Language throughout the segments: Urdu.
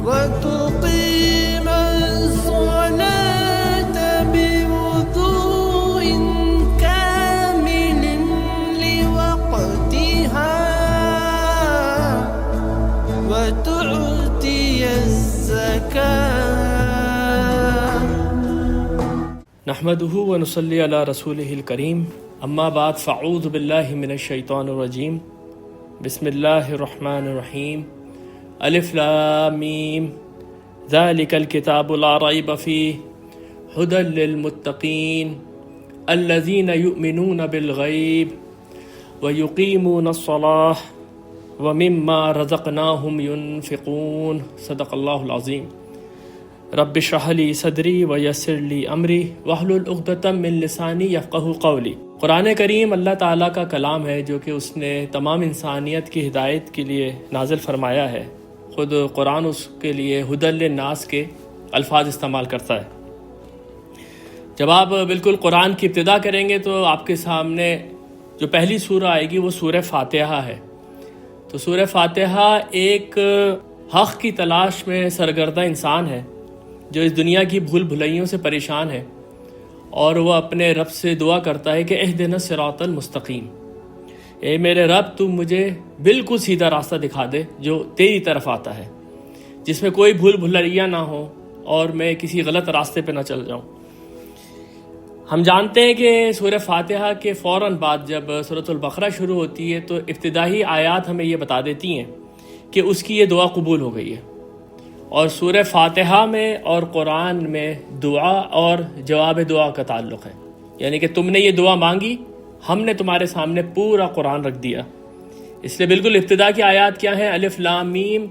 وتقيم الصلاة بوضوء كامل لوقتها وتؤتي الزكاة. نحمده ونصلي على رسوله الكريم، اما بعد فاعوذ باللہ من الشیطان الرجیم، بسم اللہ الرحمن الرحیم، الف لام میم، ذلک الکتاب لا ریب فیہ ھدی للمتقین الذین یؤمنون بالغیب ویقیمون الصلاۃ ومما رزقناہم ینفقون. صدق اللہ العظیم. رب اشرح لی صدری ویسر لی امری واحلل عقدۃ من لسانی یفقہوا قولی. قرآن کریم اللہ تعالیٰ کا کلام ہے جو کہ اس نے تمام انسانیت کی ہدایت کے لیے نازل فرمایا ہے. خود قرآن اس کے لیے ھدی للناس کے الفاظ استعمال کرتا ہے. جب آپ بالکل قرآن کی ابتدا کریں گے تو آپ کے سامنے جو پہلی سورہ آئے گی وہ سورہ فاتحہ ہے. تو سورہ فاتحہ ایک حق کی تلاش میں سرگردہ انسان ہے جو اس دنیا کی بھول بھلائیوں سے پریشان ہے، اور وہ اپنے رب سے دعا کرتا ہے کہ اہدنا الصراط المستقیم، اے میرے رب تو مجھے بالکل سیدھا راستہ دکھا دے جو تیری طرف آتا ہے، جس میں کوئی بھول بھلائیاں نہ ہو اور میں کسی غلط راستے پہ نہ چل جاؤں. ہم جانتے ہیں کہ سورہ فاتحہ کے فوراً بعد جب سورۃ البقرہ شروع ہوتی ہے تو ابتدائی آیات ہمیں یہ بتا دیتی ہیں کہ اس کی یہ دعا قبول ہو گئی ہے. اور سورہ فاتحہ میں اور قرآن میں دعا اور جواب دعا کا تعلق ہے، یعنی کہ تم نے یہ دعا مانگی، ہم نے تمہارے سامنے پورا قرآن رکھ دیا. اس لیے بالکل ابتدا کی آیات کیا ہیں؟ الف لام میم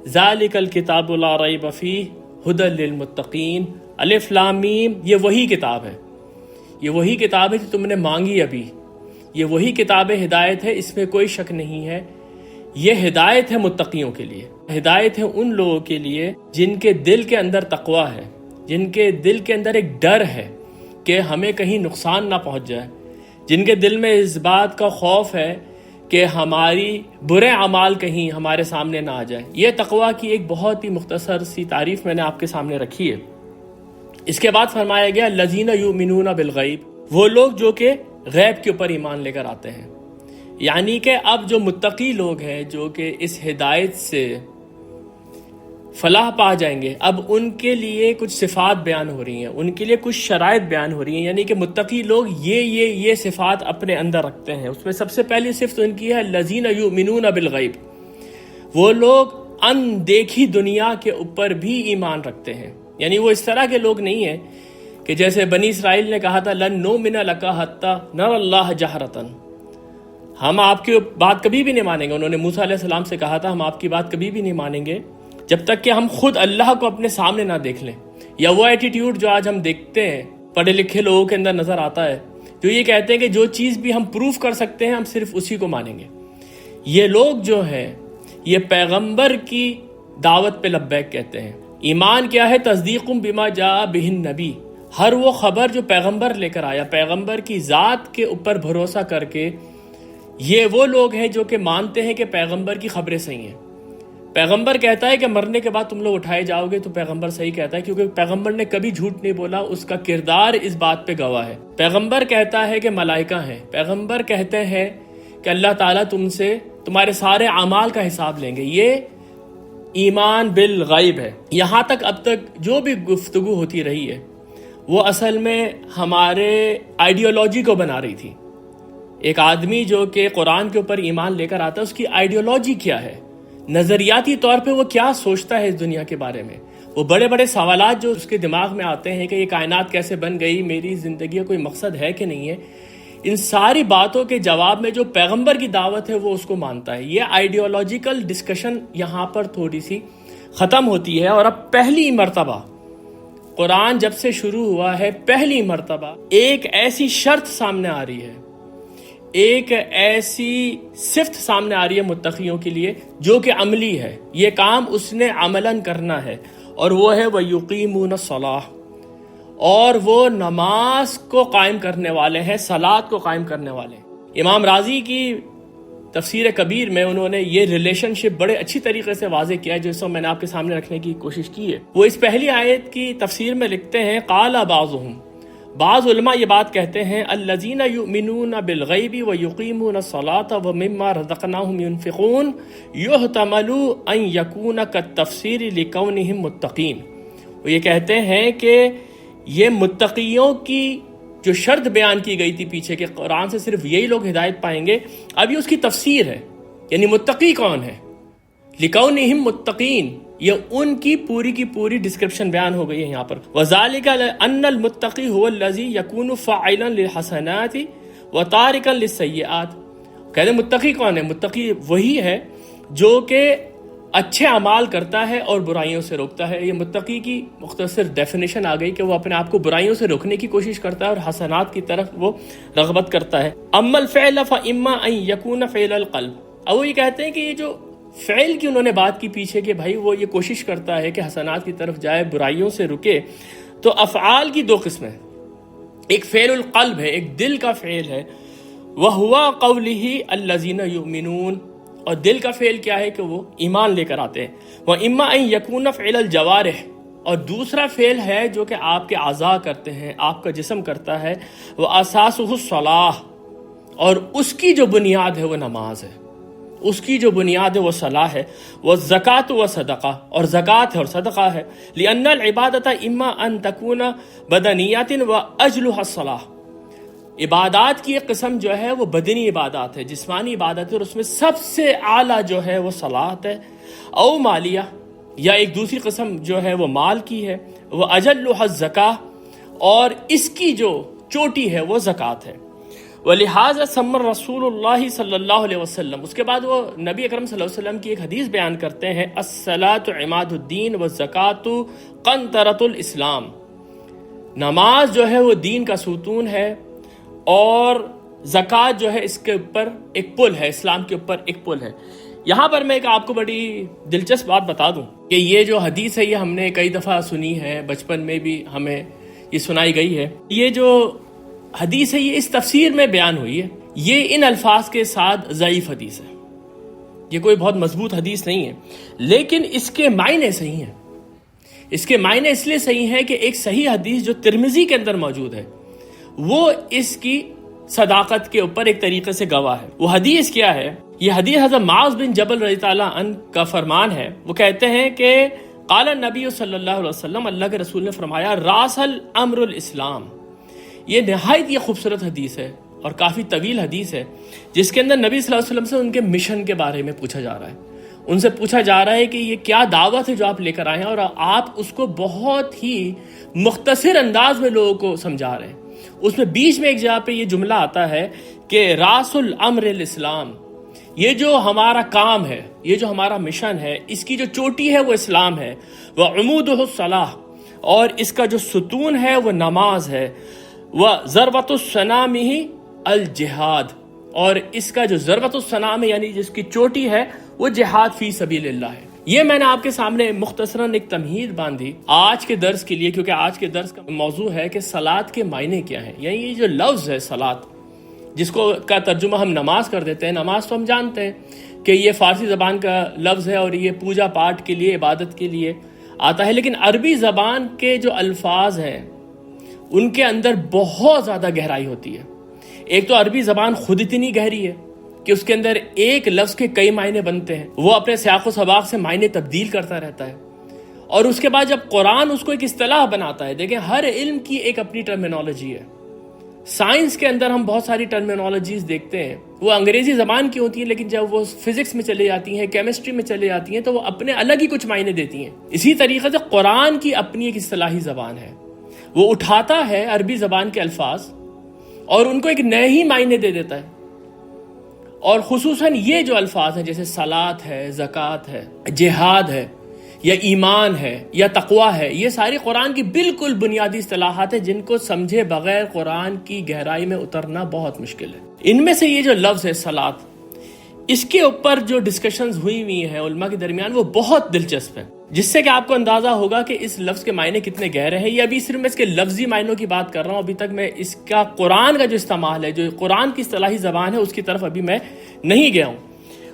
ذالک الکتاب لا ریب فیہ ھدی للمتقین. الف لام میم یہ وہی کتاب ہے، یہ وہی کتاب ہے جو تم نے مانگی ابھی، یہ وہی کتاب ہدایت ہے، اس میں کوئی شک نہیں ہے. یہ ہدایت ہے متقیوں کے لیے، ہدایت ہے ان لوگوں کے لیے جن کے دل کے اندر تقویٰ ہے، جن کے دل کے اندر ایک ڈر ہے کہ ہمیں کہیں نقصان نہ پہنچ جائے، جن کے دل میں اس بات کا خوف ہے کہ ہماری برے اعمال کہیں ہمارے سامنے نہ آ جائے. یہ تقویٰ کی ایک بہت ہی مختصر سی تعریف میں نے آپ کے سامنے رکھی ہے. اس کے بعد فرمایا گیا الذین یؤمنون بالغیب، وہ لوگ جو کہ غیب کے اوپر ایمان لے کر آتے ہیں. یعنی کہ اب جو متقی لوگ ہیں جو کہ اس ہدایت سے فلاح پا جائیں گے، اب ان کے لیے کچھ صفات بیان ہو رہی ہیں، ان کے لیے کچھ شرائط بیان ہو رہی ہیں. یعنی کہ متقی لوگ یہ صفات اپنے اندر رکھتے ہیں. اس میں سب سے پہلی صفت ان کی ہے الذین یؤمنون بالغیب، وہ لوگ ان دیکھی دنیا کے اوپر بھی ایمان رکھتے ہیں. یعنی وہ اس طرح کے لوگ نہیں ہیں کہ جیسے بنی اسرائیل نے کہا تھا لن نؤمن لک حتی نری اللہ جہرۃ، ہم آپ کی بات کبھی بھی نہیں مانیں گے. انہوں نے موسیٰ علیہ السلام سے کہا تھا ہم آپ کی بات کبھی بھی نہیں مانیں گے جب تک کہ ہم خود اللہ کو اپنے سامنے نہ دیکھ لیں. یا وہ ایٹیٹیوڈ جو آج ہم دیکھتے ہیں پڑھے لکھے لوگوں کے اندر نظر آتا ہے، جو یہ کہتے ہیں کہ جو چیز بھی ہم پروف کر سکتے ہیں ہم صرف اسی کو مانیں گے. یہ لوگ جو ہیں یہ پیغمبر کی دعوت پہ لبیک کہتے ہیں. ایمان کیا ہے؟ تصدیق بما جاء بہ النبی، ہر وہ خبر جو پیغمبر لے کر آیا، پیغمبر کی ذات کے اوپر بھروسہ کر کے. یہ وہ لوگ ہیں جو کہ مانتے ہیں کہ پیغمبر کی خبریں صحیح ہیں. پیغمبر کہتا ہے کہ مرنے کے بعد تم لوگ اٹھائے جاؤ گے تو پیغمبر صحیح کہتا ہے، کیونکہ پیغمبر نے کبھی جھوٹ نہیں بولا، اس کا کردار اس بات پہ گواہ ہے. پیغمبر کہتا ہے کہ ملائکہ ہیں، پیغمبر کہتے ہیں کہ اللہ تعالیٰ تم سے تمہارے سارے اعمال کا حساب لیں گے. یہ ایمان بالغیب ہے. یہاں تک اب تک جو بھی گفتگو ہوتی رہی ہے وہ اصل میں ہمارے آئیڈیالوجی کو بنا رہی تھی. ایک آدمی جو کہ قرآن کے اوپر ایمان لے کر آتا ہے اس کی آئیڈیالوجی کیا ہے، نظریاتی طور پہ وہ کیا سوچتا ہے اس دنیا کے بارے میں. وہ بڑے بڑے سوالات جو اس کے دماغ میں آتے ہیں کہ یہ کائنات کیسے بن گئی، میری زندگی کا کوئی مقصد ہے کہ نہیں ہے، ان ساری باتوں کے جواب میں جو پیغمبر کی دعوت ہے وہ اس کو مانتا ہے. یہ آئیڈیالوجیکل ڈسکشن یہاں پر تھوڑی سی ختم ہوتی ہے. اور اب پہلی مرتبہ قرآن جب سے شروع ہوا ہے پہلی مرتبہ ایک ایسی شرط سامنے آ رہی ہے، ایک ایسی صفت سامنے آ رہی ہے متقیوں کے لیے جو کہ عملی ہے. یہ کام اس نے عملاً کرنا ہے، اور وہ ہے وَيُقِيمُونَ الصَّلَاةَ، اور وہ نماز کو قائم کرنے والے ہیں، صلاۃ کو قائم کرنے والے ہیں. امام راضی کی تفسیر کبیر میں انہوں نے یہ ریلیشن شپ بڑے اچھی طریقے سے واضح کیا ہے، جو میں نے آپ کے سامنے رکھنے کی کوشش کی ہے۔ وہ اس پہلی آیت کی تفسیر میں لکھتے ہیں قال بعضهم، بعض علماء یہ بات کہتے ہیں الذین یؤمنون بالغیب ویقیمون الصلاۃ ومما رزقناہم ینفقون یحتمل ان یکون کالتفسیر لکونہم متقین۔ وہ یہ کہتے ہیں کہ یہ متقیوں کی جو شرط بیان کی گئی تھی پیچھے کہ قرآن سے صرف یہی لوگ ہدایت پائیں گے، اب یہ اس کی تفسیر ہے، یعنی متقی کون ہے، لِقَوْنِهِمْ مُتَّقِينَ، یہ ان کی پوری ڈسکرپشن بیان ہو گئی ہے یہاں پر۔ وَذَلِكَ أَنَّ الْمُتَّقِي هُوَ الَّذِي يَكُونُ فَاعِلًا لِلْحَسَنَاتِ وَتَارِكًا لِلسَّيِّئَاتِ۔ کہتے ہیں متقی کون ہے؟ متقی وہی ہے جو کہ اچھے اعمال کرتا ہے اور برائیوں سے روکتا ہے۔ یہ متقی کی مختصر ڈیفینیشن آ گئی کہ وہ اپنے آپ کو برائیوں سے روکنے کی کوشش کرتا ہے اور حسنات کی طرف وہ رغبت کرتا ہے۔ اما الفعل فاما ان یکون فعل القلب، اب وہ یہ کہتے ہیں کہ یہ جو فعل کی انہوں نے بات کی پیچھے کہ بھائی وہ یہ کوشش کرتا ہے کہ حسنات کی طرف جائے، برائیوں سے رکے، تو افعال کی دو قسمیں، ایک فعل القلب ہے، ایک دل کا فعل ہے، وَهُوَ قَوْلِهِ الَّذِينَ يُؤْمِنُونَ، اور دل کا فعل کیا ہے کہ وہ ایمان لے کر آتے ہیں۔ وَإِمَّا أَن يَكُونَ فِعْلَ الْجَوَارِحِ، اور دوسرا فعل ہے جو کہ آپ کے اعضاء کرتے ہیں، آپ کا جسم کرتا ہے، وَأَسَاسُهُ الصَّلَاةُ، اور اس کی جو بنیاد ہے وہ نماز ہے، اس کی جو بنیاد ہے وہ صلاح ہے، وَالزَّكَاةُ وَصَدَقَةُ، اور زکوٰۃ ہے اور صدقہ ہے، لِأَنَّ الْعِبَادَةَ إِمَّا أَن تَكُونَ بَدَنِيَّةٍ وَأَجْلُهَا الصَّلَاةُ، عبادات کی ایک قسم جو ہے وہ بدنی عبادات ہے، جسمانی عبادت ہے، اور اس میں سب سے اعلیٰ جو ہے وہ صلاۃ ہے، او مالیہ، یا ایک دوسری قسم جو ہے وہ مال کی ہے، وہ اجلھا الزکاۃ، اور اس کی جو چوٹی ہے وہ زکوٰۃ ہے۔ ولہذا سمى رسول اللہ صلی اللہ علیہ وسلم، اس کے بعد وہ نبی اکرم صلی اللہ علیہ وسلم کی ایک حدیث بیان کرتے ہیں، الصلاۃ عماد الدین والزکاۃ قنطرۃ الاسلام، نماز جو ہے وہ دین کا ستون ہے، اور زکوٰۃ جو ہے اس کے اوپر ایک پل ہے، اسلام کے اوپر ایک پل ہے۔ یہاں پر میں آپ کو بڑی دلچسپ بات بتا دوں کہ یہ جو حدیث ہے یہ ہم نے کئی دفعہ سنی ہے، بچپن میں بھی ہمیں یہ سنائی گئی ہے۔ یہ جو حدیث ہے یہ اس تفسیر میں بیان ہوئی ہے، یہ ان الفاظ کے ساتھ ضعیف حدیث ہے، یہ کوئی بہت مضبوط حدیث نہیں ہے، لیکن اس کے معنی صحیح ہیں۔ اس کے معنی اس لیے صحیح ہیں کہ ایک صحیح حدیث جو ترمذی کے اندر موجود ہے وہ اس کی صداقت کے اوپر ایک طریقے سے گواہ ہے۔ وہ حدیث کیا ہے؟ یہ حدیث حضرت معاذ بن جبل رضی اللہ عنہ کا فرمان ہے۔ وہ کہتے ہیں کہ قال النبی صلی اللہ علیہ وسلم، اللہ کے رسول نے فرمایا، راس الامر الاسلام۔ یہ نہایت یہ خوبصورت حدیث ہے اور کافی طویل حدیث ہے، جس کے اندر نبی صلی اللہ علیہ وسلم سے ان کے مشن کے بارے میں پوچھا جا رہا ہے۔ ان سے پوچھا جا رہا ہے کہ یہ کیا دعوت ہے جو آپ لے کر آئے ہیں، اور آپ اس کو بہت ہی مختصر انداز میں لوگوں کو سمجھا رہے ہیں۔ اس میں بیچ میں ایک جگہ پہ یہ جملہ آتا ہے کہ راس الامر الاسلام، یہ جو ہمارا کام ہے، یہ جو ہمارا مشن ہے، اس کی جو چوٹی ہے وہ اسلام ہے، وعمودہ الصلاۃ، اور اس کا جو ستون ہے وہ نماز ہے، وذروۃ الصنامہ الجہاد، اور اس کا جو ذروۃ الصنام ہے یعنی جس کی چوٹی ہے وہ جہاد فی سبیل اللہ ہے۔ یہ میں نے آپ کے سامنے مختصراً ایک تمہید باندھی آج کے درس کے لیے، کیونکہ آج کے درس کا موضوع ہے کہ صلاۃ کے معنی کیا ہیں، یعنی یہ جو لفظ ہے صلاۃ، جس کو کا ترجمہ ہم نماز کر دیتے ہیں۔ نماز تو ہم جانتے ہیں کہ یہ فارسی زبان کا لفظ ہے اور یہ پوجا پاٹ کے لیے، عبادت کے لیے آتا ہے، لیکن عربی زبان کے جو الفاظ ہیں ان کے اندر بہت زیادہ گہرائی ہوتی ہے۔ ایک تو عربی زبان خود اتنی گہری ہے کہ اس کے اندر ایک لفظ کے کئی معنی بنتے ہیں، وہ اپنے سیاق و سباق سے معنی تبدیل کرتا رہتا ہے، اور اس کے بعد جب قرآن اس کو ایک اصطلاح بناتا ہے، دیکھیں ہر علم کی ایک اپنی ٹرمینالوجی ہے۔ سائنس کے اندر ہم بہت ساری ٹرمینالوجیز دیکھتے ہیں، وہ انگریزی زبان کی ہوتی ہیں، لیکن جب وہ فزکس میں چلے جاتی ہیں، کیمسٹری میں چلے جاتی ہیں، تو وہ اپنے الگ ہی کچھ معنی دیتی ہیں۔ اسی طریقے سے قرآن کی اپنی ایک اصطلاحی زبان ہے، وہ اٹھاتا ہے عربی زبان کے الفاظ اور ان کو ایک نئے ہی معنی دے دیتا ہے، اور خصوصاً یہ جو الفاظ ہیں جیسے صلاۃ ہے، زکوٰۃ ہے، جہاد ہے، یا ایمان ہے، یا تقوی ہے، یہ ساری قرآن کی بالکل بنیادی اصطلاحات ہیں جن کو سمجھے بغیر قرآن کی گہرائی میں اترنا بہت مشکل ہے۔ ان میں سے یہ جو لفظ ہے صلاۃ، اس کے اوپر جو ڈسکشنز ہوئی ہیں علماء کے درمیان وہ بہت دلچسپ ہے، جس سے کہ آپ کو اندازہ ہوگا کہ اس لفظ کے معنی کتنے گہرے ہیں۔ یہ ابھی صرف میں اس کے لفظی معنوں کی بات کر رہا ہوں، ابھی تک میں اس کا قرآن کا جو استعمال ہے، جو قرآن کی اصطلاحی زبان ہے، اس کی طرف ابھی میں نہیں گیا ہوں۔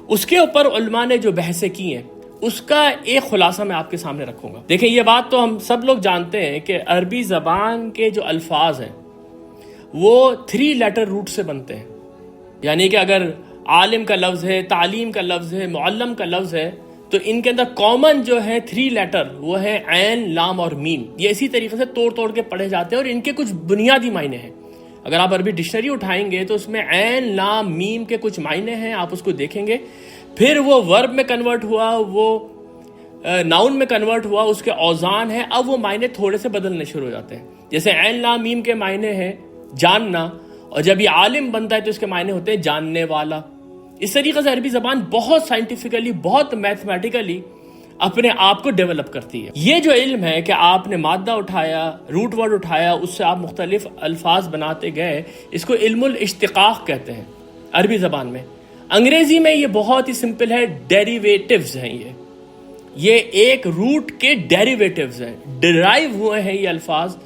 اس کے اوپر علماء نے جو بحثیں کی ہیں اس کا ایک خلاصہ میں آپ کے سامنے رکھوں گا. دیکھیں یہ بات تو ہم سب لوگ جانتے ہیں کہ عربی زبان کے جو الفاظ ہیں وہ 3 لیٹر روٹ سے بنتے ہیں. یعنی کہ اگر عالم کا لفظ ہے، تعلیم کا لفظ ہے، معلم کا لفظ ہے، تو ان کے اندر کامن جو ہے 3 لیٹر وہ ہے عین، لام اور میم. یہ اسی طریقے سے توڑ توڑ کے پڑھے جاتے ہیں اور ان کے کچھ بنیادی معنی ہیں. اگر آپ عربی ڈکشنری اٹھائیں گے تو اس میں عین، لام، میم کے کچھ معنی ہیں، آپ اس کو دیکھیں گے. پھر وہ ورب میں کنورٹ ہوا، وہ ناؤن میں کنورٹ ہوا، اس کے اوزان ہیں. اب وہ معنی تھوڑے سے بدلنے شروع ہو جاتے ہیں. جیسے عین، لام، میم کے معنی ہیں جاننا، اور جب یہ عالم بنتا ہے تو اس کے معنی ہوتے ہیں جاننے والا. اس طریقے سے عربی زبان بہت سائنٹیفکلی، بہت میتھمیٹیکلی اپنے آپ کو ڈیولپ کرتی ہے. یہ جو علم ہے کہ آپ نے مادہ اٹھایا، روٹ ورڈ اٹھایا، اس سے آپ مختلف الفاظ بناتے گئے، اس کو علم الاشتقاق کہتے ہیں عربی زبان میں. انگریزی میں یہ بہت ہی سمپل ہے، ڈیریویٹیوز ہیں. یہ ایک روٹ کے ڈیریویٹیوز ہیں، ڈرائیو ہوئے ہیں یہ الفاظ،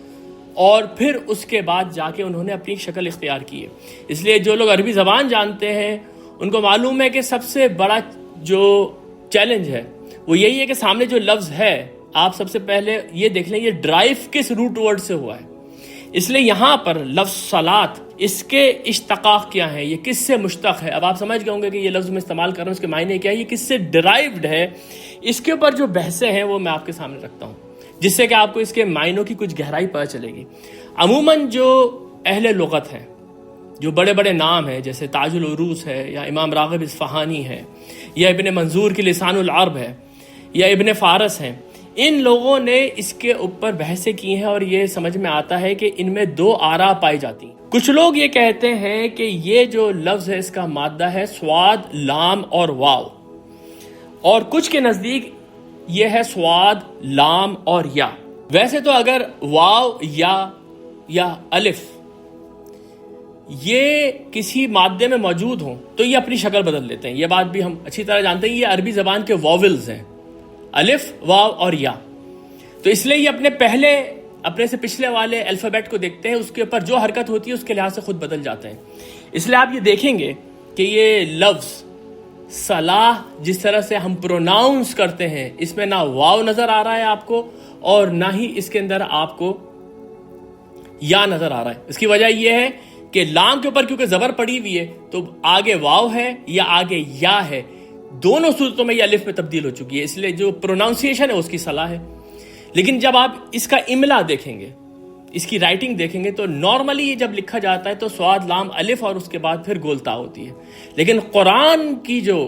اور پھر اس کے بعد جا کے انہوں نے اپنی شکل اختیار کی ہے. اس لیے جو لوگ عربی زبان جانتے ہیں ان کو معلوم ہے کہ سب سے بڑا جو چیلنج ہے وہ یہی ہے کہ سامنے جو لفظ ہے آپ سب سے پہلے یہ دیکھ لیں یہ ڈرائیو کس روٹ ورڈ سے ہوا ہے. اس لیے یہاں پر لفظ صلاۃ، اس کے اشتقاق کیا ہیں، یہ کس سے مشتق ہے. اب آپ سمجھ گئے ہوں گے کہ یہ لفظ میں استعمال کر رہا ہوں اس کے معنی کیا ہے، یہ کس سے ڈرائیوڈ ہے. اس کے اوپر جو بحثیں ہیں وہ میں آپ کے سامنے رکھتا ہوں، جس سے کہ آپ کو اس کے معنوں کی کچھ گہرائی پتہ چلے گی. عموماً جو اہل لغت ہیں، جو بڑے بڑے نام ہیں جیسے تاج العروس ہے، یا امام راغب اصفہانی ہے، یا ابن منظور کی لسان العرب ہے، یا ابن فارس ہیں، ان لوگوں نے اس کے اوپر بحثیں کی ہیں اور یہ سمجھ میں آتا ہے کہ ان میں 2 آراء پائی جاتی ہیں. کچھ لوگ یہ کہتے ہیں کہ یہ جو لفظ ہے اس کا مادہ ہے صاد، لام اور واو، اور کچھ کے نزدیک یہ ہے صاد، لام اور یا. ویسے تو اگر واو، یا الف یہ کسی مادے میں موجود ہوں تو یہ اپنی شکل بدل لیتے ہیں. یہ بات بھی ہم اچھی طرح جانتے ہیں. یہ عربی زبان کے واولز ہیں، الف، واو اور یا. تو اس لیے یہ اپنے سے پچھلے والے الفابیٹ کو دیکھتے ہیں، اس کے اوپر جو حرکت ہوتی ہے اس کے لحاظ سے خود بدل جاتے ہیں. اس لیے آپ یہ دیکھیں گے کہ یہ لفظ صلاح جس طرح سے ہم پروناؤنس کرتے ہیں، اس میں نہ واو نظر آ رہا ہے آپ کو، اور نہ ہی اس کے اندر آپ کو یا نظر آ رہا ہے. اس کی وجہ یہ ہے کہ لام کے اوپر کیونکہ زبر پڑی ہوئی ہے تو آگے واو ہے یا آگے یا ہے، دونوں صورتوں میں یہ الف میں تبدیل ہو چکی ہے. اس لیے جو پروناؤنسیشن ہے اس کی صلاح ہے. لیکن جب آپ اس کا املا دیکھیں گے، اس کی رائٹنگ دیکھیں گے، تو نارملی یہ جب لکھا جاتا ہے تو صاد، لام، الف اور اس کے بعد پھر گولتا ہوتی ہے. لیکن قرآن کی جو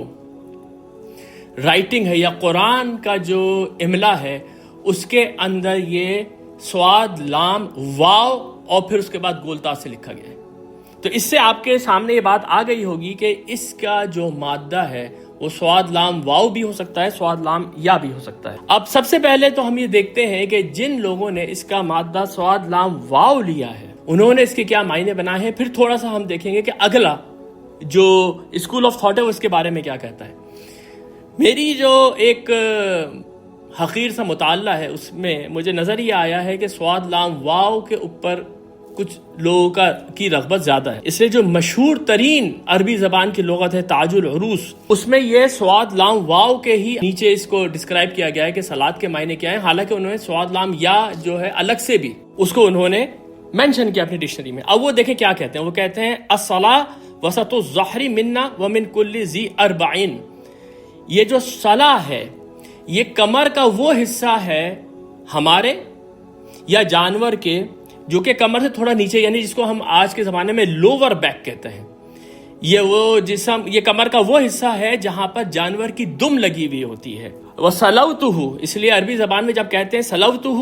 رائٹنگ ہے یا قرآن کا جو املا ہے اس کے اندر یہ صاد، لام، واو اور پھر اس کے بعد گولتا سے لکھا گیا ہے. تو اس سے آپ کے سامنے یہ بات آ گئی ہوگی کہ اس کا جو مادہ ہے وہ صاد، لام، واو بھی ہو سکتا ہے، صاد، لام، یا بھی ہو سکتا ہے. اب سب سے پہلے تو ہم یہ دیکھتے ہیں کہ جن لوگوں نے اس کا مادہ صاد، لام، واو لیا ہے انہوں نے اس کے کیا معنی بنائے ہیں. پھر تھوڑا سا ہم دیکھیں گے کہ اگلا جو اسکول آف تھاٹ ہے وہ اس کے بارے میں کیا کہتا ہے. میری جو ایک حقیر سا مطالعہ ہے اس میں مجھے نظر یہ آیا ہے کہ صاد، لام، واو کے اوپر کچھ لوگوں کی رغبت زیادہ ہے. اس لیے جو مشہور ترین عربی زبان کی لغت ہے تاج العروس، اس میں یہ صاد، لام، واو کے ہی نیچے اس کو ڈسکرائب کیا گیا ہے کہ صلاۃ کے معنی کیا ہیں. حالانکہ انہوں نے صاد، لام، یا جو ہے الگ سے بھی اس کو انہوں نے مینشن کیا اپنی ڈکشنری میں. اب وہ دیکھیں کیا کہتے ہیں. وہ کہتے ہیں الصلاۃ وسط الظہر منا ومن کل ذی اربعین. یہ جو صلاح ہے یہ کمر کا وہ حصہ ہے ہمارے یا جانور کے جو کہ کمر سے تھوڑا نیچے، یعنی جس کو ہم آج کے زمانے میں لوور بیک کہتے ہیں. یہ وہ جسم، یہ کمر کا وہ حصہ ہے جہاں پر جانور کی دم لگی ہوئی ہوتی ہے. وَصَلَوْتُهُ، اس لیے عربی زبان میں جب کہتے ہیں صَلَوْتُهُ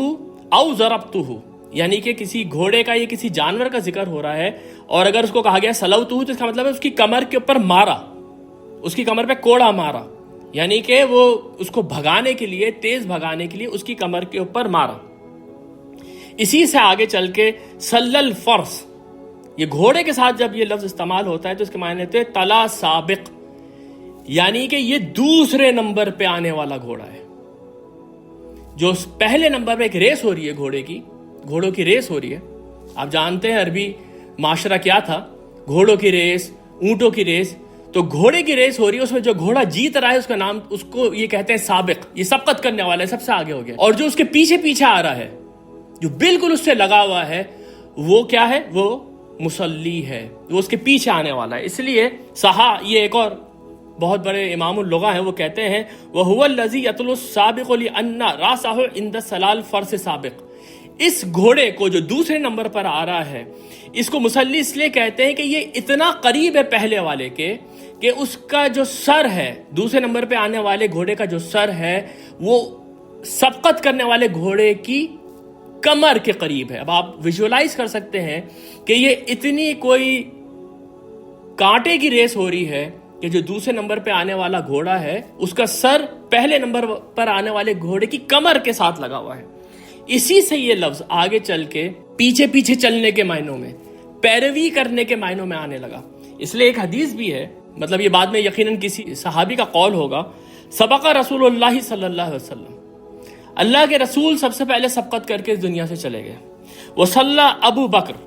أَوْ ضَرَبْتُهُ، یعنی کہ کسی گھوڑے کا یا کسی جانور کا ذکر ہو رہا ہے اور اگر اس کو کہا گیا صَلَوْتُهُ تو اس کا مطلب ہے اس کی کمر کے اوپر مارا، اس کی کمر پہ کوڑا مارا، یعنی کہ وہ اس کو بھگانے کے لیے، تیز بھگانے کے لیے اس کی کمر کے اوپر مارا. اسی سے آگے چل کے سل الفرس، یہ گھوڑے کے ساتھ جب یہ لفظ استعمال ہوتا ہے تو اس کے معنی ہوتے ہیں تلا سابق، یعنی کہ یہ دوسرے نمبر پہ آنے والا گھوڑا ہے. جو پہلے نمبر پہ ایک ریس ہو رہی ہے گھوڑوں کی ریس ہو رہی ہے. آپ جانتے ہیں عربی معاشرہ کیا تھا، گھوڑوں کی ریس، اونٹوں کی ریس. تو گھوڑے کی ریس ہو رہی ہے، اس میں جو گھوڑا جیت رہا ہے اس کا نام، اس کو یہ کہتے ہیں سابق، یہ سبقت کرنے والا ہے، سب سے آگے ہو گیا. اور جو اس کے پیچھے پیچھے آ رہا ہے، جو بالکل اس سے لگا ہوا ہے، وہ کیا ہے؟ وہ مصلی ہے، وہ اس کے پیچھے آنے والا ہے. اس لیے یہ ایک اور بہت بڑے امام اللغہ ہیں، وہ کہتے ہیں وَهُوَ الَّذِي يَطْلُ السَّابِقُ لِأَنَّ رَأْسَهُ عِنْدَ السَّلَالِ فَرْسِ سابق. اس گھوڑے کو جو دوسرے نمبر پر آ رہا ہے، اس کو مصلی اس لیے کہتے ہیں کہ یہ اتنا قریب ہے پہلے والے کے کہ اس کا جو سر ہے، دوسرے نمبر پہ آنے والے گھوڑے کا جو سر ہے، وہ سبقت کرنے والے گھوڑے کی کمر کے قریب ہے. اب آپ ویژولائز کر سکتے ہیں کہ یہ اتنی کوئی کانٹے کی ریس ہو رہی ہے کہ جو دوسرے نمبر پہ آنے والا گھوڑا ہے، اس کا سر پہلے نمبر پر آنے والے گھوڑے کی کمر کے ساتھ لگا ہوا ہے. اسی سے یہ لفظ آگے چل کے پیچھے پیچھے چلنے کے معنوں میں، پیروی کرنے کے معنوں میں آنے لگا. اس لیے ایک حدیث بھی ہے، مطلب یہ بعد میں یقیناً کسی صحابی کا قول ہوگا، سبق رسول اللہ صلی اللہ علیہ وسلم، اللہ کے رسول سب سے پہلے سبقت کر کے اس دنیا سے چلے گئے. وصلی ابو بکر،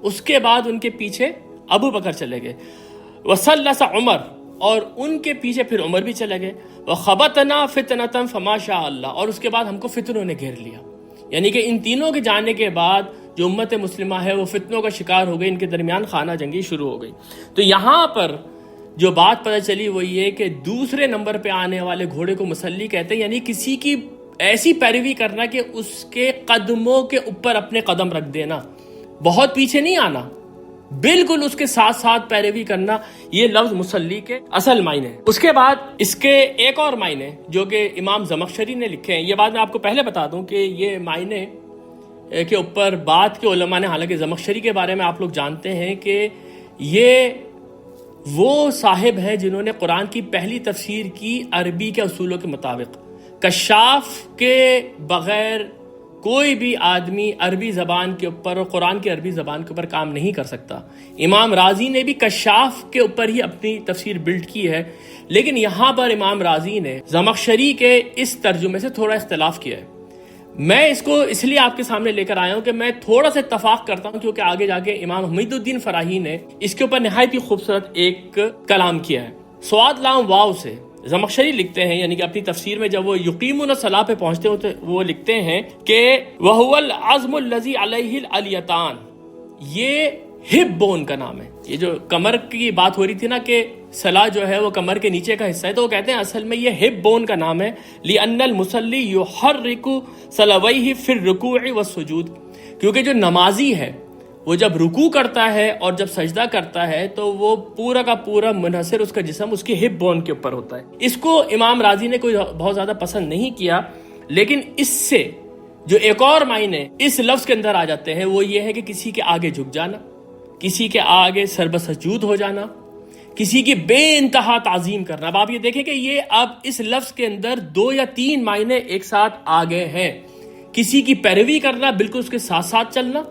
اس کے بعد ان کے پیچھے ابو بکر چلے گئے. وصلص عمر، اور ان کے پیچھے پھر عمر بھی چلے گئے. وخبطنا فتنة فما شاء اللہ، اور اس کے بعد ہم کو فتنوں نے گھیر لیا. یعنی کہ ان تینوں کے جانے کے بعد جو امت مسلمہ ہے وہ فتنوں کا شکار ہو گئی، ان کے درمیان خانہ جنگی شروع ہو گئی. تو یہاں پر جو بات پتہ چلی وہ یہ کہ دوسرے نمبر پہ آنے والے گھوڑے کو مصلی کہتے ہیں، یعنی کسی کی ایسی پیروی کرنا کہ اس کے قدموں کے اوپر اپنے قدم رکھ دینا، بہت پیچھے نہیں آنا، بالکل اس کے ساتھ ساتھ پیروی کرنا. یہ لفظ مصلی کے اصل معنی. اس کے بعد اس کے ایک اور معنی جو کہ امام زمخشری نے لکھے ہیں، یہ بات میں آپ کو پہلے بتا دوں کہ یہ معنی کے اوپر بعد کے علماء نے، حالانکہ زمخشری کے بارے میں آپ لوگ جانتے ہیں کہ یہ وہ صاحب ہیں جنہوں نے قرآن کی پہلی تفسیر کی عربی کے اصولوں کے مطابق. کشاف کے بغیر کوئی بھی آدمی عربی زبان کے اوپر اور قرآن کی عربی زبان کے اوپر کام نہیں کر سکتا. امام رازی نے بھی کشاف کے اوپر ہی اپنی تفسیر بلڈ کی ہے، لیکن یہاں پر امام رازی نے زمخشری کے اس ترجمے سے تھوڑا اختلاف کیا ہے. میں اس کو اس لیے آپ کے سامنے لے کر آیا ہوں کہ میں تھوڑا سا اتفاق کرتا ہوں، کیونکہ آگے جا کے امام حمید الدین فراہی نے اس کے اوپر نہایت ہی خوبصورت ایک کلام کیا ہے. سواد لام واو سے زمخشری لکھتے ہیں، یعنی کہ اپنی تفسیر میں جب وہ یقیمون الصلاۃ پہ پہنچتے ہو تو وہ لکھتے ہیں کہ وَهُوَ الْعَظْمُ الَّذِي عَلَيْهِ الْعَلْيَتَانِ، یہ ہپ بون کا نام ہے. یہ جو کمر کی بات ہو رہی تھی نا کہ سلا جو ہے وہ کمر کے نیچے کا حصہ ہے، تو وہ کہتے ہیں اصل میں یہ ہپ بون کا نام ہے. لِأَنَّ الْمُصَلِّ يُحَرِّكُ صَلَوَيْهِ فِي الرُّكُوعِ وَالسُّجُودِ، کیونکہ جو نمازی ہے وہ جب رکوع کرتا ہے اور جب سجدہ کرتا ہے تو وہ پورا کا پورا منحصر اس کا جسم اس کی ہپ بون کے اوپر ہوتا ہے. اس کو امام رازی نے کوئی بہت زیادہ پسند نہیں کیا، لیکن اس سے جو ایک اور معنی اس لفظ کے اندر آ جاتے ہیں وہ یہ ہے کہ کسی کے آگے جھک جانا، کسی کے آگے سربسجود ہو جانا، کسی کی بے انتہا تعظیم کرنا. اب آپ یہ دیکھیں کہ یہ اب اس لفظ کے اندر 2 یا 3 معنی ایک ساتھ آ گئے ہیں. کسی کی پیروی کرنا، بالکل اس کے ساتھ ساتھ چلنا،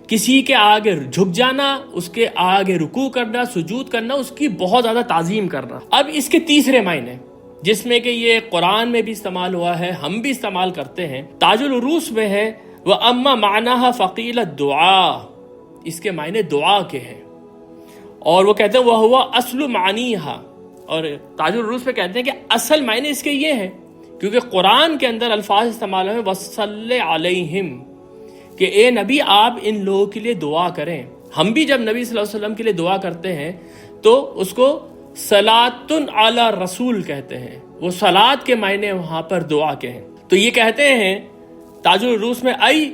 کسی کے آگے جھک جانا، اس کے آگے رکوع کرنا، سجود کرنا، اس کی بہت زیادہ تعظیم کرنا. اب اس کے تیسرے معنی جس میں کہ یہ قرآن میں بھی استعمال ہوا ہے، ہم بھی استعمال کرتے ہیں، تاج العروس میں ہے وَأَمَّا مَعْنَاهَا فَقِيلَ الدُّعَاء، اس کے معنی دعا کے ہیں، اور وہ کہتے ہیں وَهُوَ أَصْلُ مَعْنِيهَا، اور تاج العروس میں کہتے ہیں کہ اصل معنی اس کے یہ ہے کیونکہ قرآن کے اندر الفاظ استعمال ہوئے وَصَلِّ عَلَيْهِمْ، کہ اے نبی آپ ان لوگوں کے لیے دعا کریں. ہم بھی جب نبی صلی اللہ علیہ وسلم کے لیے دعا کرتے ہیں تو اس کو صلاۃ علی رسول کہتے ہیں، وہ صلاۃ کے معنی وہاں پر دعا کے ہیں. تو یہ کہتے ہیں تاج العروس میں ای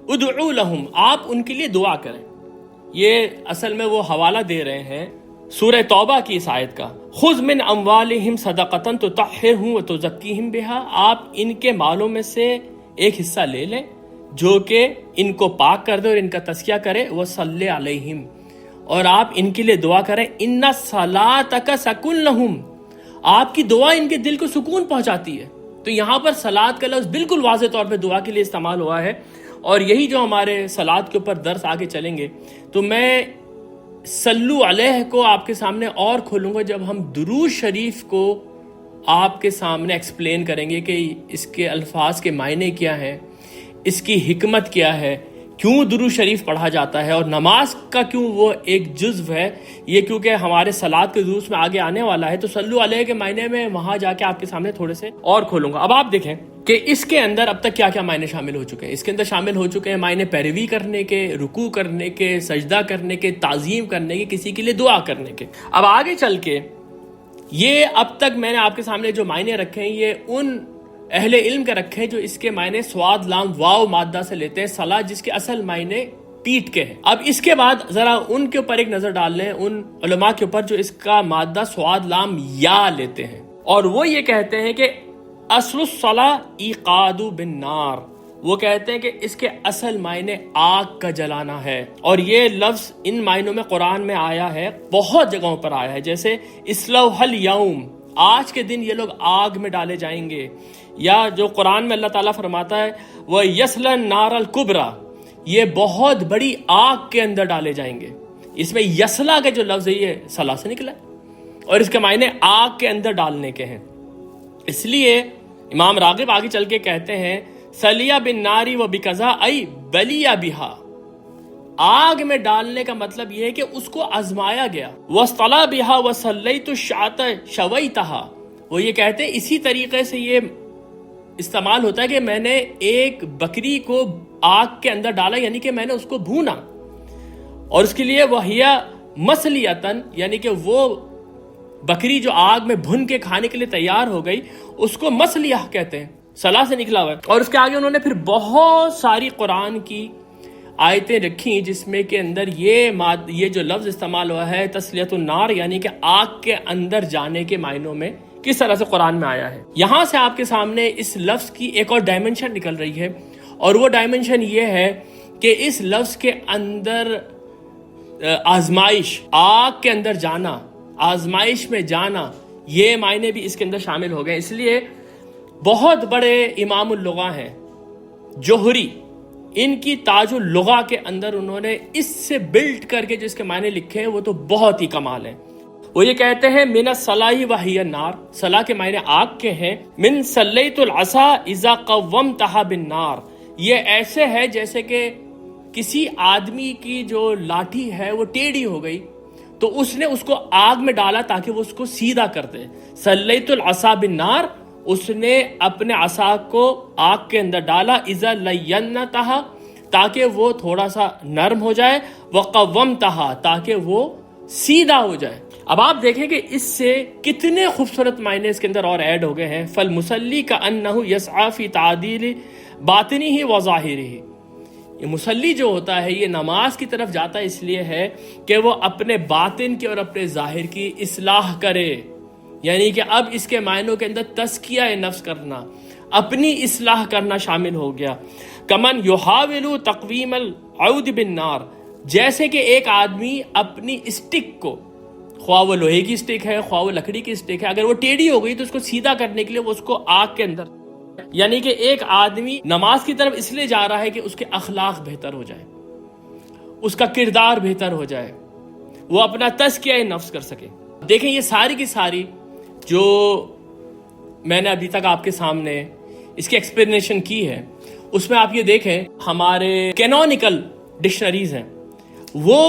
ادعو لہم، آپ ان کے لیے دعا کریں. یہ اصل میں وہ حوالہ دے رہے ہیں سورہ توبہ کی اس آیت کا، خذ من اموالہم صدقۃ تطہرہم وتزکیہم بہا، آپ ان کے مالوں میں سے ایک حصہ لے لیں جو کہ ان کو پاک کر دے اور ان کا تزکیہ کرے. وصلی علیہم، اور آپ ان کے لیے دعا کریں. ان صلاتک سکن لہم، آپ کی دعا ان کے دل کو سکون پہنچاتی ہے. تو یہاں پر صلات کا لفظ بالکل واضح طور پہ دعا کے لیے استعمال ہوا ہے، اور یہی جو ہمارے صلات کے اوپر درس آگے چلیں گے تو میں صلو علیہ کو آپ کے سامنے اور کھولوں گا جب ہم درود شریف کو آپ کے سامنے ایکسپلین کریں گے کہ اس کے الفاظ کے معنی کیا ہیں، اس کی حکمت کیا ہے، کیوں درود شریف پڑھا جاتا ہے اور نماز کا کیوں وہ ایک جزو ہے، یہ کیونکہ ہمارے صلات کے دروس میں آگے آنے والا ہے، تو صلو علیہ کے معنی میں وہاں جا کے آپ کے سامنے تھوڑے سے اور کھولوں گا۔ اب آپ دیکھیں کہ اس کے اندر اب تک کیا کیا معنی شامل ہو چکے ہیں۔ اس کے اندر شامل ہو چکے ہیں معنی پیروی کرنے کے، رکوع کرنے کے، سجدہ کرنے کے، تعظیم کرنے کے، کسی کے لیے دعا کرنے کے۔ اب آگے چل کے یہ اب تک میں نے آپ کے سامنے جو معنی رکھے ہیں یہ ان اہل علم کے رکھے ہیں جو اس کے معنی صاد لام واو مادہ سے لیتے ہیں، صلاح جس کے اصل معنی پیٹ کے ہیں۔ اب اس کے بعد ذرا ان کے اوپر ایک نظر ڈال لیں، ان علماء کے اوپر جو اس کا مادہ صاد لام یا لیتے ہیں، اور وہ یہ کہتے ہیں کہ اصل الصلاح ایقاد بالنار، وہ کہتے ہیں کہ اس کے اصل معنی آگ کا جلانا ہے، اور یہ لفظ ان معنوں میں قرآن میں آیا ہے، بہت جگہوں پر آیا ہے، جیسے اصلوہ الیوم، آج کے دن یہ لوگ آگ میں ڈالے جائیں گے، یا جو قرآن میں اللہ تعالیٰ فرماتا ہے وہ یصلی النار الکبریٰ، یہ بہت بڑی آگ کے اندر ڈالے جائیں گے۔ اس میں یصلا کا جو لفظ ہے یہ صلاح سے نکلا ہے، اور اس کے معنی آگ کے اندر ڈالنے کے ہیں۔ اس لیے امام راغب آگے چل کے کہتے ہیں سلیا بالنار و بکذا ای بلیا بہا، آگ میں ڈالنے کا مطلب یہ ہے کہ اس کو آزمایا گیا۔ وَاصْطَلَا بِهَا وَصَلَّيْتُ الشَّاةَ شَوَيْتَهَا، وہ یہ کہتے ہیں اسی طریقے سے یہ استعمال ہوتا ہے کہ میں نے ایک بکری کو آگ کے اندر ڈالا، یعنی کہ میں نے اس کو بھونا، اور اس کے لیے وَهِيَ مَسْلِيَةً، یعنی کہ وہ بکری جو آگ میں بھن کے کھانے کے لیے تیار ہو گئی، اس کو مسلیہ کہتے ہیں، صلاح سے نکلا ہوا ہے۔ اور اس کے آگے انہوں نے پھر بہت ساری قرآن کی آیتیں رکھی جس میں کے اندر یہ جو لفظ استعمال ہوا ہے تسلیۃ النار، یعنی کہ آگ کے اندر جانے کے معنوں میں کس طرح سے قرآن میں آیا ہے۔ یہاں سے آپ کے سامنے اس لفظ کی ایک اور ڈائمنشن نکل رہی ہے، اور وہ ڈائمنشن یہ ہے کہ اس لفظ کے اندر آزمائش، آگ کے اندر جانا، آزمائش میں جانا، یہ معنی بھی اس کے اندر شامل ہو گئے۔ اس لیے بہت بڑے امام اللغہ ہیں جوہری، ان کی تاج اللغہ کے اندر انہوں نے اس سے بلڈ کر کے جس کے معنی لکھے ہیں وہ تو بہت ہی کمال ہیں۔ وہ یہ کہتے ہیں من الصلاح وہی النار، صلاح کے معنی آگ کے ہیں، من صلیت العصا اذا قومتها بالنار، یہ ایسے ہے جیسے کہ کسی آدمی کی جو لاٹھی ہے وہ ٹیڑھی ہو گئی تو اس نے اس کو آگ میں ڈالا تاکہ وہ اس کو سیدھا کر دے۔ صلیت العصا بالنار، اس نے اپنے عصا کو آگ کے اندر ڈالا، اذا لینتہا، تاکہ وہ تھوڑا سا نرم ہو جائے، وقومتہا، تاکہ وہ سیدھا ہو جائے۔ اب آپ دیکھیں کہ اس سے کتنے خوبصورت معنی اس کے اندر اور ایڈ ہو گئے ہیں۔ فالمصلی کأنہ یسعی فی تعدیل باطنہ و ظاہرہ، یہ مصلی جو ہوتا ہے یہ نماز کی طرف جاتا ہے اس لیے ہے کہ وہ اپنے باطن کی اور اپنے ظاہر کی اصلاح کرے، یعنی کہ اب اس کے معنوں کے اندر تزکیہ نفس کرنا، اپنی اصلاح کرنا شامل ہو گیا۔ کمن یحاول تقویم العود بالنار، جیسے کہ ایک آدمی اپنی اسٹک کو، خواہ وہ لوہے کی اسٹک ہے خواہ وہ لکڑی کی اسٹک ہے، اگر وہ ٹیڑھی ہو گئی تو اس کو سیدھا کرنے کے لیے وہ اس کو آگ کے اندر، یعنی کہ ایک آدمی نماز کی طرف اس لیے جا رہا ہے کہ اس کے اخلاق بہتر ہو جائے، اس کا کردار بہتر ہو جائے، وہ اپنا تزکیہ نفس کر سکے۔ دیکھیں یہ ساری کی ساری جو میں نے ابھی تک آپ کے سامنے اس کی ایکسپلینیشن کی ہے، اس میں آپ یہ دیکھیں ہمارے کینونیکل ڈکشنریز ہیں وہ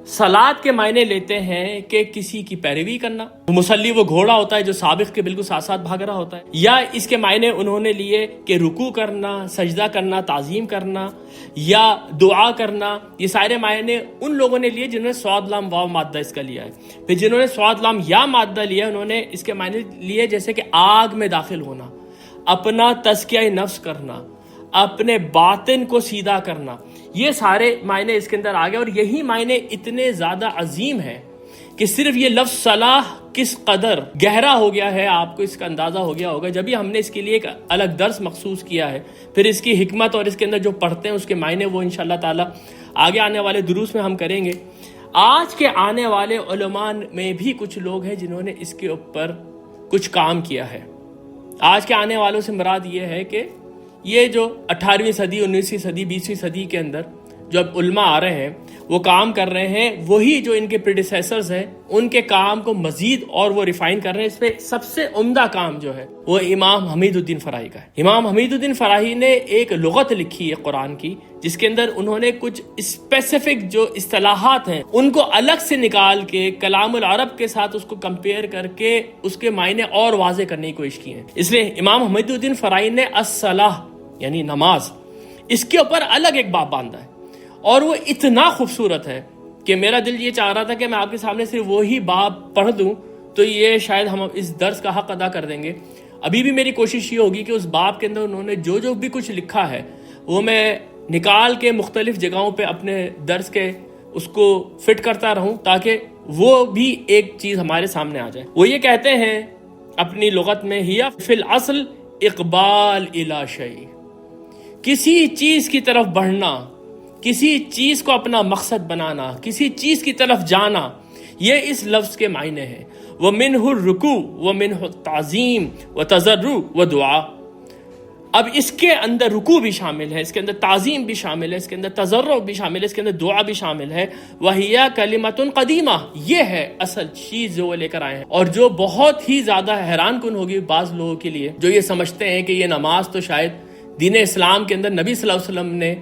صلاۃ کے معنی لیتے ہیں کہ کسی کی پیروی کرنا، مصلی وہ گھوڑا ہوتا ہے جو سابق کے بالکل ساتھ ساتھ بھاگ رہا ہوتا ہے، یا اس کے معنی انہوں نے لیے کہ رکوع کرنا، سجدہ کرنا، تعظیم کرنا یا دعا کرنا، یہ سارے معنی ان لوگوں نے لیے جنہوں نے صاد لام واو مادہ اس کا لیا ہے۔ پھر جنہوں نے صاد لام یا مادہ لیا انہوں نے اس کے معنی لیے جیسے کہ آگ میں داخل ہونا، اپنا تزکیہ نفس کرنا، اپنے باطن کو سیدھا کرنا، یہ سارے معنی اس کے اندر آ گئے۔ اور یہی معنی اتنے زیادہ عظیم ہیں کہ صرف یہ لفظ صلاح کس قدر گہرا ہو گیا ہے آپ کو اس کا اندازہ ہو گیا ہوگا جب ہی ہم نے اس کے لیے ایک الگ درس مخصوص کیا ہے۔ پھر اس کی حکمت اور اس کے اندر جو پڑھتے ہیں اس کے معنی وہ انشاءاللہ تعالی آگے آنے والے دروس میں ہم کریں گے۔ آج کے آنے والے علماء میں بھی کچھ لوگ ہیں جنہوں نے اس کے اوپر کچھ کام کیا ہے۔ آج کے آنے والوں سے مراد یہ ہے کہ یہ جو 18ویں صدی، 19ویں صدی، 20ویں صدی کے اندر جو اب علماء آ رہے ہیں وہ کام کر رہے ہیں، وہی جو ان کے پریڈیسیسرز ہیں ان کے کام کو مزید اور وہ ریفائن کر رہے ہیں. اس پہ سب سے عمدہ کام جو ہے وہ امام حمید الدین فراہی کا ہے. امام حمید الدین فراہی نے ایک لغت لکھی ہے قرآن کی، جس کے اندر انہوں نے کچھ اسپیسیفک جو اصطلاحات ہیں ان کو الگ سے نکال کے کلام العرب کے ساتھ اس کو کمپیئر کر کے اس کے معنی اور واضح کرنے کی کوشش کی ہے. اس لیے امام حمید الدین فراہی نے الصلاۃ یعنی نماز، اس کے اوپر الگ ایک باب باندھا ہے، اور وہ اتنا خوبصورت ہے کہ میرا دل یہ چاہ رہا تھا کہ میں آپ کے سامنے صرف وہی باب پڑھ دوں تو یہ شاید ہم اس درس کا حق ادا کر دیں گے. ابھی بھی میری کوشش یہ ہوگی کہ اس باب کے اندر انہوں نے جو بھی کچھ لکھا ہے وہ میں نکال کے مختلف جگہوں پہ اپنے درس کے اس کو فٹ کرتا رہوں، تاکہ وہ بھی ایک چیز ہمارے سامنے آ جائے. وہ یہ کہتے ہیں اپنی لغت میں، ہی فی الاصل اقبال الی شیء، کسی چیز کی طرف بڑھنا، کسی چیز کو اپنا مقصد بنانا، کسی چیز کی طرف جانا، یہ اس لفظ کے معنی ہے. وَمِنْهُ الرُّكُوعُ وَمِنْهُ التَّعْظِيمُ وَتَضَرُّعُ وَدُعَاءُ. اب اس کے اندر رکوع بھی شامل ہے، اس کے اندر تعظیم بھی شامل ہے، اس کے اندر تضرع بھی شامل ہے، اس کے اندر دعا بھی شامل ہے. وَهِيَ كَلِمَةٌ قَدِيمَةٌ، یہ ہے اصل چیز جو وہ لے کر آئے ہیں، اور جو بہت ہی زیادہ حیران کن ہوگی بعض لوگوں کے لیے جو یہ سمجھتے ہیں کہ یہ نماز تو شاید دین اسلام کے اندر نبی صلی اللہ علیہ وسلم نے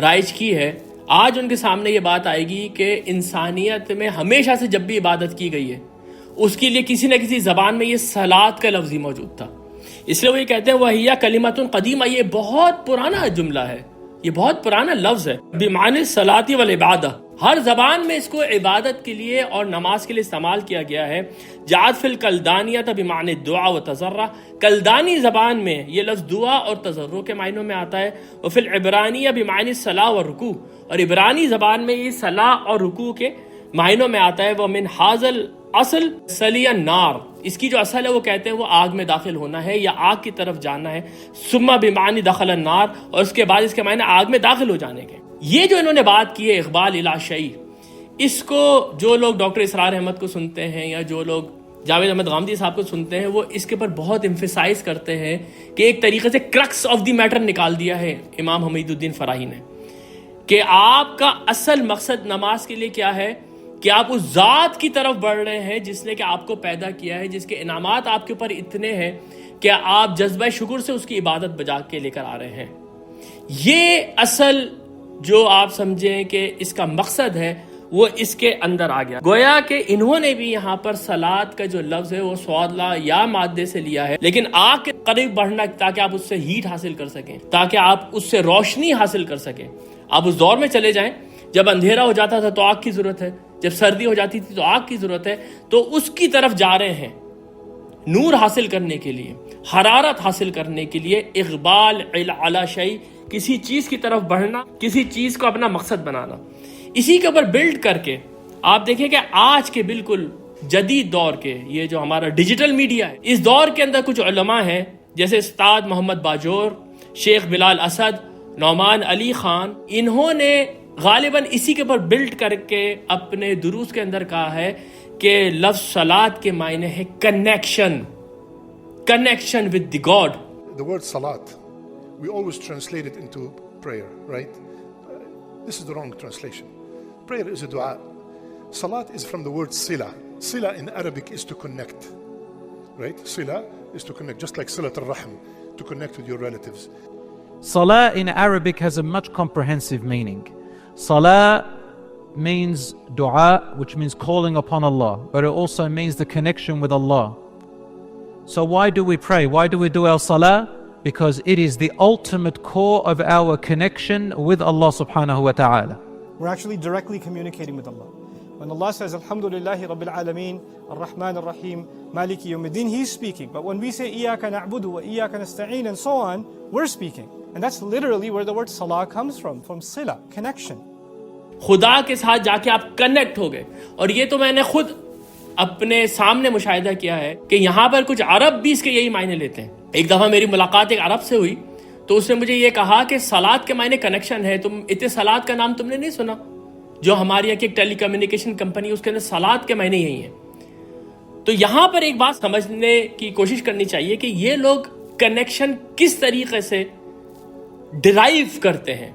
رائج کی ہے. آج ان کے سامنے یہ بات آئے گی کہ انسانیت میں ہمیشہ سے جب بھی عبادت کی گئی ہے اس کے لیے کسی نہ کسی زبان میں یہ صلاۃ کا لفظ ہی موجود تھا. اس لیے وہ یہ کہتے ہیں وَهِيَ كَلِمَةٌ قَدِيمَةٌ، یہ بہت پرانا جملہ ہے، یہ بہت پرانا لفظ ہے. بِمَعْنِ الصَّلَاةِ وَالْعِبَادَةِ، ہر زبان میں اس کو عبادت کے لیے اور نماز کے لیے استعمال کیا گیا ہے. جاءت فی الکلدانیۃ بمعنی الدعاء والتضرع، کلدانی زبان میں یہ لفظ دعا اور تضرع کے معنوں میں آتا ہے. وفی العبرانیہ بمعنی الصلاۃ والرکوع، اور عبرانی زبان میں یہ صلاۃ اور رکوع کے معنوں میں آتا ہے. ومن حاذ اصل سلی النار، اس کی جو اصل ہے وہ کہتے ہیں وہ آگ میں داخل ہونا ہے یا آگ کی طرف جانا ہے. ثم بمعنی دخل النار، اور اس کے بعد اس کے معنی آگ میں داخل ہو جانے کے. یہ جو انہوں نے بات کی ہے اقبال الی شیء، اس کو جو لوگ ڈاکٹر اسرار احمد کو سنتے ہیں یا جو لوگ جاوید احمد غامدی صاحب کو سنتے ہیں وہ اس کے پر بہت ایمفیسائز کرتے ہیں کہ ایک طریقے سے کرکس آف دی میٹر نکال دیا ہے امام حمید الدین فراہی نے، کہ آپ کا اصل مقصد نماز کے لیے کیا ہے، کہ آپ اس ذات کی طرف بڑھ رہے ہیں جس نے کہ آپ کو پیدا کیا ہے، جس کے انعامات آپ کے اوپر اتنے ہیں کہ آپ جذبہ شکر سے اس کی عبادت بجا کے لے کر آ رہے ہیں. یہ اصل جو آپ سمجھیں کہ اس کا مقصد ہے وہ اس کے اندر آ گیا. گویا کہ انہوں نے بھی یہاں پر صلاۃ کا جو لفظ ہے وہ سوادلہ یا مادے سے لیا ہے، لیکن آگ کے قریب بڑھنا تاکہ آپ اس سے ہیٹ حاصل کر سکیں، تاکہ آپ اس سے روشنی حاصل کر سکیں. آپ اس دور میں چلے جائیں جب اندھیرا ہو جاتا تھا تو آگ کی ضرورت ہے، جب سردی ہو جاتی تھی تو آگ کی ضرورت ہے، تو اس کی طرف جا رہے ہیں نور حاصل کرنے کے لیے، حرارت حاصل کرنے کے لیے. اقبال علی شیء، کسی چیز کی طرف بڑھنا، کسی چیز کو اپنا مقصد بنانا. اسی کے اوپر بلڈ کر کے آپ دیکھیں کہ آج کے بالکل جدید دور کے یہ جو ہمارا ڈیجیٹل میڈیا ہے، اس دور کے اندر کچھ علماء ہیں جیسے استاد محمد باجور، شیخ بلال اسد، نعمان علی خان، انہوں نے غالباً اسی کے اوپر بلڈ کر کے اپنے دروس کے اندر کہا ہے کہ لفظ صلاۃ کے معنی ہے connection with the God. The word salat, we always translate it into prayer, right? This is the wrong translation. Prayer is a dua. Salat is from the word sila. Sila in Arabic is to connect, right? Sila is to connect, just like silat al-rahm, to connect with your relatives. Salah in Arabic has a much comprehensive meaning. Salah means dua, which means calling upon Allah, but it also means the connection with Allah. So why do we pray? Why do we do our salah? Because it is the ultimate core of our connection with Allah subhanahu wa ta'ala. We're actually directly communicating with Allah. When Allah says, Alhamdulillahi Rabbil Alameen, Ar-Rahman Ar-Rahim, Maliki Yawmiddin, He's speaking. But when we say, Iyaka na'budu wa Iyaka nasta'een, and so on, we're speaking. And that's literally where the word salah comes from sila, connection. خدا کے ساتھ جا کے آپ کنیکٹ ہو گئے. اور یہ تو میں نے خود اپنے سامنے مشاہدہ کیا ہے کہ یہاں پر کچھ عرب بھی اس کے یہی معنی لیتے ہیں. ایک دفعہ میری ملاقات ایک عرب سے ہوئی تو اس نے مجھے یہ کہا کہ صلاۃ کے معنی کنیکشن ہے. تم اتصالات کا نام تم نے نہیں سنا؟ جو ہماری یہاں کی ایک ٹیلی کمیونیکیشن کمپنی اس کے اندر صلاۃ کے معنی یہی ہیں. تو یہاں پر ایک بات سمجھنے کی کوشش کرنی چاہیے کہ یہ لوگ کنیکشن کس طریقے سے ڈرائیو کرتے ہیں.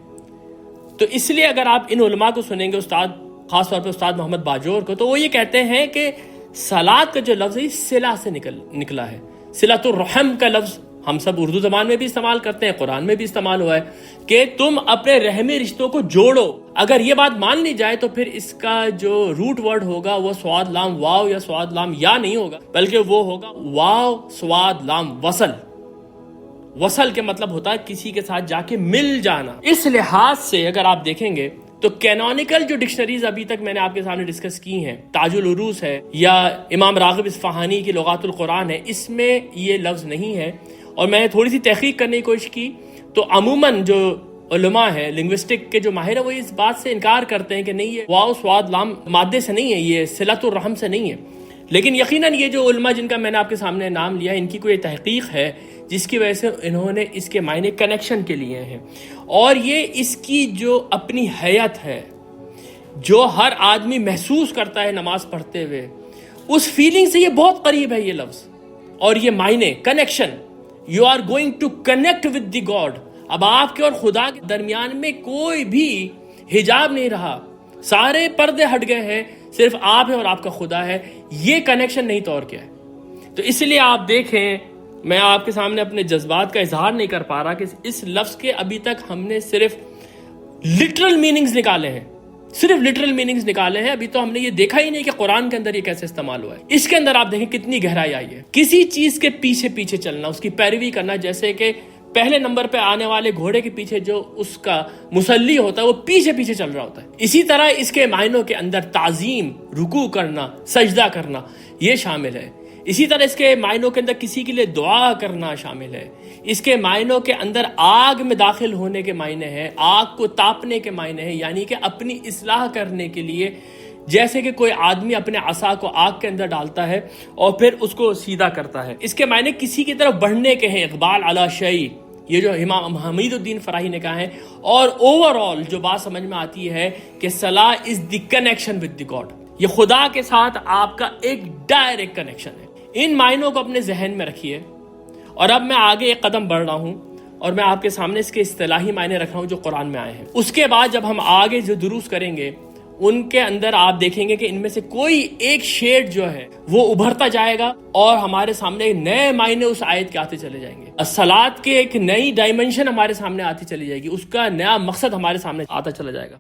تو اس لیے اگر آپ ان علماء کو سنیں گے، استاد خاص طور پہ استاد محمد باجور کو، تو وہ یہ کہتے ہیں کہ صلات کا جو لفظ ہے صلہ سے نکلا ہے. صلۃ الرحم کا لفظ ہم سب اردو زبان میں بھی استعمال کرتے ہیں، قرآن میں بھی استعمال ہوا ہے کہ تم اپنے رحمی رشتوں کو جوڑو. اگر یہ بات مان لی جائے تو پھر اس کا جو روٹ ورڈ ہوگا وہ سواد لام واو یا سواد لام یا نہیں ہوگا، بلکہ وہ ہوگا واو سواد لام وصل. وصل کے مطلب ہوتا ہے کسی کے ساتھ جا کے مل جانا. اس لحاظ سے اگر آپ دیکھیں گے تو کینونیکل جو ڈکشنریز ابھی تک میں نے آپ کے سامنے ڈسکس کی ہیں، تاج العروس ہے یا امام راغب اصفہانی کی لغات القرآن ہے، اس میں یہ لفظ نہیں ہے. اور میں نے تھوڑی سی تحقیق کرنے کی کوشش کی تو عموماً جو علماء ہیں لنگوسٹک کے جو ماہر ہیں وہ اس بات سے انکار کرتے ہیں کہ نہیں، یہ واو سواد لام مادے سے نہیں ہے، یہ صلۃ الرحم سے نہیں ہے. لیکن یقیناً یہ جو علماء جن کا میں نے آپ کے سامنے نام لیا، ان کی کوئی تحقیق ہے جس کی وجہ سے انہوں نے اس کے معنی کنیکشن کے لیے ہیں. اور یہ اس کی جو اپنی حیت ہے، جو ہر آدمی محسوس کرتا ہے نماز پڑھتے ہوئے، اس فیلنگ سے یہ بہت قریب ہے یہ لفظ. اور یہ معنی connection, you are going to connect with the God. اب آپ کے اور خدا کے درمیان میں کوئی بھی حجاب نہیں رہا، سارے پردے ہٹ گئے ہیں، صرف آپ ہیں اور آپ کا خدا ہے. یہ کنیکشن نہیں تو اور کیا ہے. تو اس لیے آپ دیکھیں، میں آپ کے سامنے اپنے جذبات کا اظہار نہیں کر پا رہا کہ اس لفظ کے ابھی تک ہم نے صرف لٹرل میننگز نکالے ہیں، صرف لٹرل میننگز نکالے ہیں. ابھی تو ہم نے یہ دیکھا ہی نہیں کہ قرآن کے اندر یہ کیسے استعمال ہوا ہے. اس کے اندر آپ دیکھیں کتنی گہرائی آئی ہے. کسی چیز کے پیچھے پیچھے چلنا، اس کی پیروی کرنا، جیسے کہ پہلے نمبر پہ آنے والے گھوڑے کے پیچھے جو اس کا مسلی ہوتا ہے وہ پیچھے پیچھے چل رہا ہوتا ہے. اسی طرح اس کے معنوں کے اندر تعظیم، رکوع کرنا، سجدہ کرنا یہ شامل ہے. اسی طرح اس کے معنوں کے اندر کسی کے لیے دعا کرنا شامل ہے. اس کے معنوں کے اندر آگ میں داخل ہونے کے معنی ہیں، آگ کو تاپنے کے معنی ہیں، یعنی کہ اپنی اصلاح کرنے کے لیے، جیسے کہ کوئی آدمی اپنے عصا کو آگ کے اندر ڈالتا ہے اور پھر اس کو سیدھا کرتا ہے. اس کے معنی کسی کی طرف بڑھنے کے ہیں، اقبال علی شیء، یہ جو امام حمید الدین فراہی نے کہا ہے. اور اوور آل جو بات سمجھ میں آتی ہے کہ صلاح is the connection with the God. یہ خدا کے ساتھ آپ کا ایک ڈائریکٹ کنیکشن ہے. ان معنوں کو اپنے ذہن میں رکھیے. اور اب میں آگے ایک قدم بڑھ رہا ہوں اور میں آپ کے سامنے اس کے اصطلاحی معنی رکھ رہا ہوں جو قرآن میں آئے ہیں. اس کے بعد جب ہم آگے جو دروس کریں گے ان کے اندر آپ دیکھیں گے کہ ان میں سے کوئی ایک شیڈ جو ہے وہ ابھرتا جائے گا اور ہمارے سامنے نئے معنی اس آیت کے آتے چلے جائیں گے. الصلاۃ کے ایک نئی ڈائمنشن ہمارے سامنے آتی چلی جائے گی، اس کا نیا مقصد ہمارے سامنے آتا چلا جائے گا.